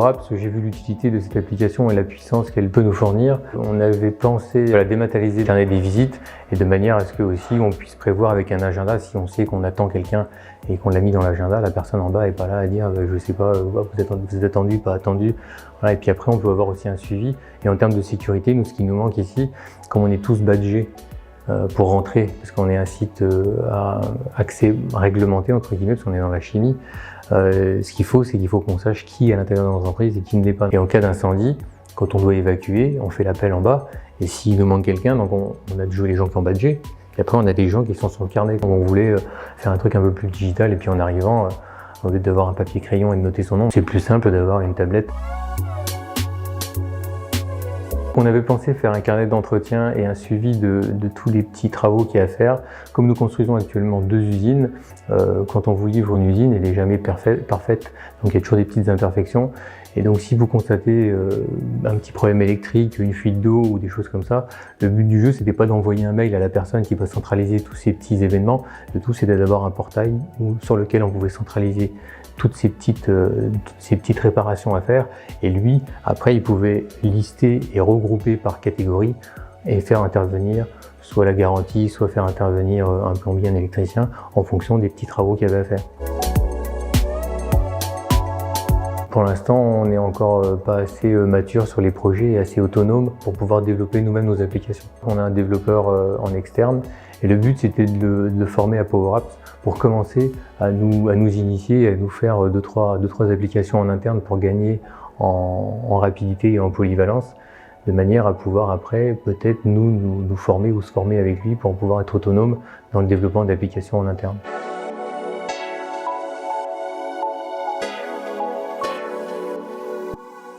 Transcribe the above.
Apps, j'ai vu l'utilité de cette application et la puissance qu'elle peut nous fournir. On avait pensé à la dématérialiser, le carnet des visites, et de manière à ce que aussi on puisse prévoir avec un agenda, si on sait qu'on attend quelqu'un et qu'on l'a mis dans l'agenda, la personne en bas n'est pas là à dire je sais pas, vous êtes attendu, pas attendu. Voilà, et puis après on peut avoir aussi un suivi. Et en termes de sécurité, nous ce qui nous manque ici, comme on est tous badgés pour rentrer, parce qu'on est un site à accès réglementé entre guillemets, parce qu'on est dans la chimie, ce qu'il faut, c'est qu'il faut qu'on sache qui est à l'intérieur de l'entreprise et qui ne l'est pas. Et en cas d'incendie, quand on doit évacuer, on fait l'appel en bas, et s'il nous manque quelqu'un, donc on a joué les gens qui ont badgé, et après on a des gens qui sont sur le carnet. On voulait faire un truc un peu plus digital, et puis en arrivant, au lieu d'avoir un papier crayon et de noter son nom, c'est plus simple d'avoir une tablette. On avait pensé faire un carnet d'entretien et un suivi de tous les petits travaux qu'il y a à faire. Comme nous construisons actuellement 2 usines, quand on vous livre une usine, elle n'est jamais parfaite, donc il y a toujours des petites imperfections. Et donc si vous constatez un petit problème électrique, une fuite d'eau ou des choses comme ça, le but du jeu c'était pas d'envoyer un mail à la personne qui va centraliser tous ces petits événements. Le tout c'était d'avoir un portail sur lequel on pouvait centraliser toutes ces petites réparations à faire, et lui après il pouvait lister et regrouper par catégorie et faire intervenir soit la garantie, soit faire intervenir un plombier, un électricien en fonction des petits travaux qu'il y avait à faire. Pour l'instant, on n'est encore pas assez mature sur les projets et assez autonome pour pouvoir développer nous-mêmes nos applications. On a un développeur en externe et le but c'était de le former à Power Apps pour commencer à nous initier et à nous faire deux, trois applications en interne pour gagner en rapidité et en polyvalence, de manière à pouvoir après peut-être nous former ou se former avec lui pour pouvoir être autonome dans le développement d'applications en interne.